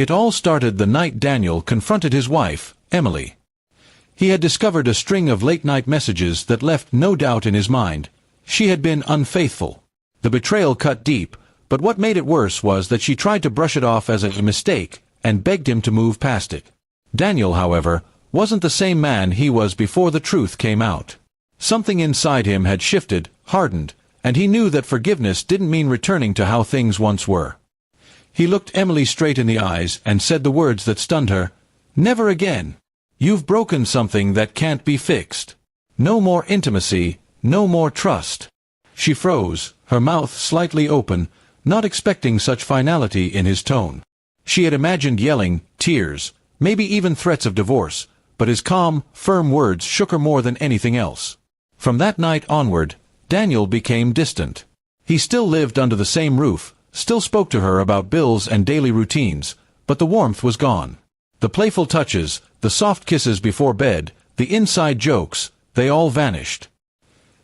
It all started the night Daniel confronted his wife, Emily. He had discovered a string of late-night messages that left no doubt in his mind. She had been unfaithful. The betrayal cut deep, but what made it worse was that she tried to brush it off as a mistake and begged him to move past it. Daniel, however, wasn't the same man he was before the truth came out. Something inside him had shifted, hardened, and he knew that forgiveness didn't mean returning to how things once were. He looked Emily straight in the eyes and said the words that stunned her, "Never again. You've broken something that can't be fixed. No more intimacy, no more trust." She froze, her mouth slightly open, not expecting such finality in his tone. She had imagined yelling, tears, maybe even threats of divorce, but his calm, firm words shook her more than anything else. From that night onward, Daniel became distant. He still lived under the same roof, still spoke to her about bills and daily routines, but the warmth was gone. The playful touches, the soft kisses before bed, the inside jokes, they all vanished.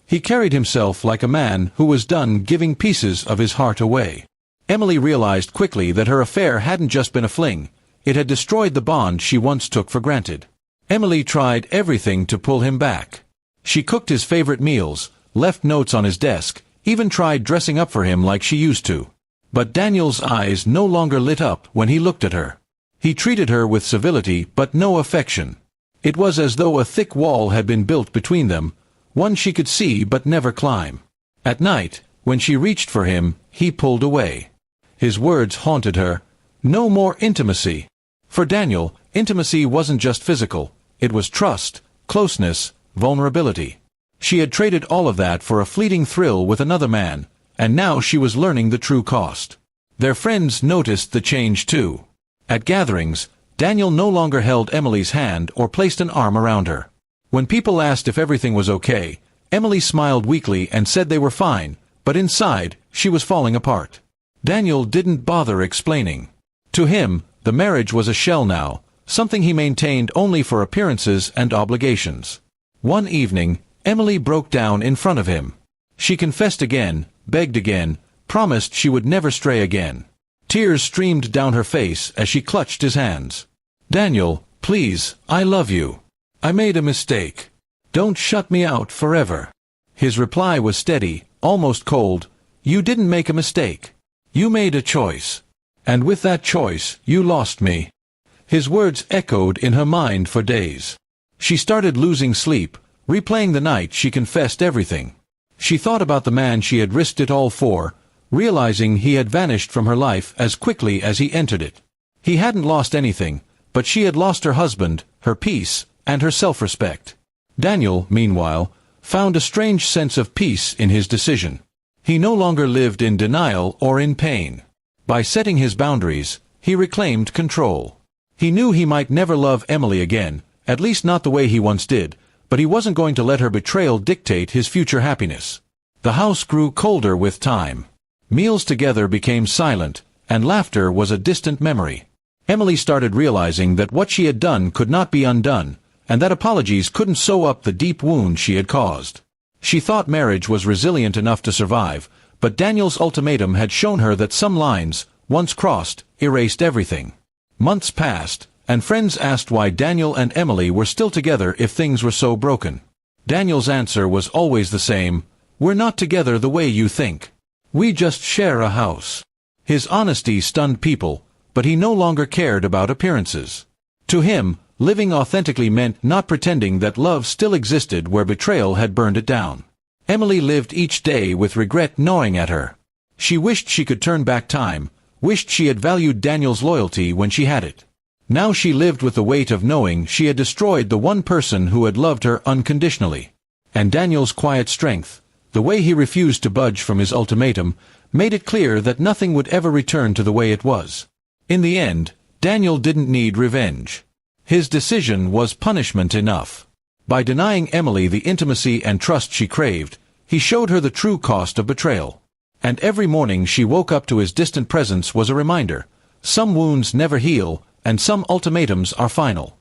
He carried himself like a man who was done giving pieces of his heart away. Emily realized quickly that her affair hadn't just been a fling, it had destroyed the bond she once took for granted. Emily tried everything to pull him back. She cooked his favorite meals, left notes on his desk, even tried dressing up for him like she used to. But Daniel's eyes no longer lit up when he looked at her. He treated her with civility but no affection. It was as though a thick wall had been built between them, one she could see but never climb. At night, when she reached for him, he pulled away. His words haunted her, "No more intimacy." For Daniel, intimacy wasn't just physical, it was trust, closeness, vulnerability. She had traded all of that for a fleeting thrill with another man, and now she was learning the true cost. Their friends noticed the change too. At gatherings, Daniel no longer held Emily's hand or placed an arm around her. When people asked if everything was okay, Emily smiled weakly and said they were fine, but inside, she was falling apart. Daniel didn't bother explaining. To him, the marriage was a shell now, something he maintained only for appearances and obligations. One evening, Emily broke down in front of him. She confessed again, begged again, promised she would never stray again. Tears streamed down her face as she clutched his hands. "Daniel, please, I love you. I made a mistake. Don't shut me out forever." His reply was steady, almost cold. "You didn't make a mistake. You made a choice. And with that choice, you lost me." His words echoed in her mind for days. She started losing sleep, replaying the night she confessed everything. She thought about the man she had risked it all for, realizing he had vanished from her life as quickly as he entered it. He hadn't lost anything, but she had lost her husband, her peace, and her self-respect. Daniel, meanwhile, found a strange sense of peace in his decision. He no longer lived in denial or in pain. By setting his boundaries, he reclaimed control. He knew he might never love Emily again, at least not the way he once did, but he wasn't going to let her betrayal dictate his future happiness. The house grew colder with time. Meals together became silent, and laughter was a distant memory. Emily started realizing that what she had done could not be undone, and that apologies couldn't sew up the deep wound she had caused. She thought marriage was resilient enough to survive, but Daniel's ultimatum had shown her that some lines, once crossed, erased everything. Months passed, and friends asked why Daniel and Emily were still together if things were so broken. Daniel's answer was always the same: "We're not together the way you think. We just share a house." His honesty stunned people, but he no longer cared about appearances. To him, living authentically meant not pretending that love still existed where betrayal had burned it down. Emily lived each day with regret gnawing at her. She wished she could turn back time, wished she had valued Daniel's loyalty when she had it. Now she lived with the weight of knowing she had destroyed the one person who had loved her unconditionally. And Daniel's quiet strength, the way he refused to budge from his ultimatum, made it clear that nothing would ever return to the way it was. In the end, Daniel didn't need revenge. His decision was punishment enough. By denying Emily the intimacy and trust she craved, he showed her the true cost of betrayal. And every morning she woke up to his distant presence was a reminder: some wounds never heal, and some ultimatums are final.